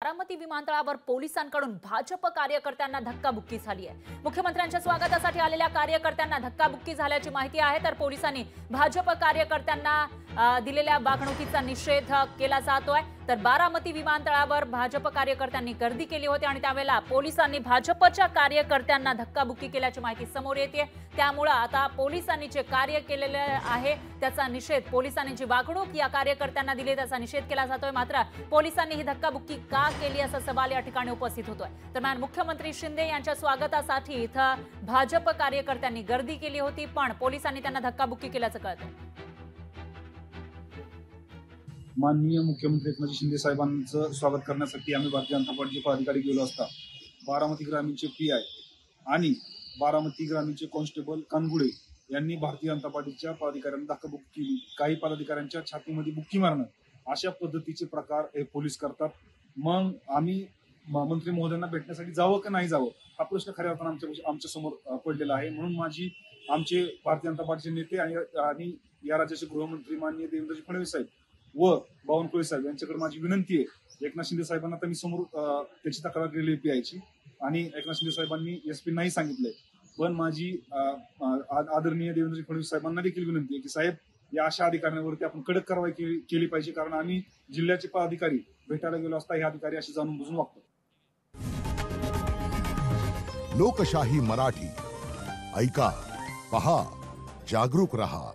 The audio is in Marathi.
बारामती विमानतळावर पोलिसांकडून भाजप कार्यकर्त्यांना धक्काबुक्की झाली आहे। मुख्यमंत्र्यांच्या स्वागतासाठी आलेल्या कार्यकर्त्यांना धक्काबुक्की झाल्याची माहिती आहे। तर पोलिसांनी भाजप कार्यकर्त्यांना दिलेल्या वागणुकीचा निषेध केला जातोय। तर बारामती विमानतळावर भाजप कार्यकर्त्यांनी गर्दी केली होती आणि त्यावेळेला पोलिसांनी भाजपच्या कार्यकर्त्यांना धक्काबुक्की केल्याची माहिती समोर येते। त्यामुळे आता पोलिसांनी जे कार्य केलेले आहे त्याचा निषेध, पोलिसांनी जी वागणूक या कार्यकर्त्यांना दिली त्याचा निषेध केला जातोय। मात्र पोलिसांनी ही धक्काबुक्की का केली असा सवाल या ठिकाणी उपस्थित होतोय। दरम्यान मुख्यमंत्री शिंदे यांच्या स्वागतासाठी इथं भाजप कार्यकर्त्यांनी गर्दी केली होती, पण पोलिसांनी त्यांना धक्काबुक्की केल्याचं कळतंय। माननीय मुख्यमंत्री एकनाथ शिंदे साहेबांचं स्वागत करण्यासाठी आम्ही भारतीय जनता पार्टीचे पदाधिकारी गेलो असता बारामती ग्रामीणचे पीआय आणि बारामती ग्रामीणचे कॉन्स्टेबल कानगुडे यांनी भारतीय जनता पार्टीच्या पदाधिकाऱ्यांना धक्काबुक्की केली। काही पदाधिकाऱ्यांच्या छातीमध्ये बुक्की मारणं अशा पद्धतीचे प्रकार हे पोलीस करतात। मग आम्ही मंत्री महोदयांना भेटण्यासाठी जावं की नाही जावं हा प्रश्न खऱ्या अर्थानं आमच्या समोर पडलेला आहे। म्हणून आमचे भारतीय जनता पार्टीचे नेते आणि या राज्याचे गृहमंत्री माननीय देवेंद्रजी फडणवीस साहेब व बावनकुळे साहेब यांच्याकडे माझी विनंती आहे। एकनाथ शिंदे साहेबांना तर मी समोर त्याची तक्रार केली पीआयची आणि एकनाथ शिंदे साहेबांनी एसपी नाही सांगितलंय, पण माझी आदरणीय देवेंद्रजी फडणवीस साहेबांना देखील विनंती आहे की साहेब या अशा अधिकाऱ्यांवरती आपण कडक कारवाई केली पाहिजे, कारण आम्ही जिल्ह्याचे पदाधिकारी भेटायला गेलो असता हे अधिकारी असे जाणून बुजून वागतात। लोकशाही मराठी ऐका, पहा, जागरूक रहा।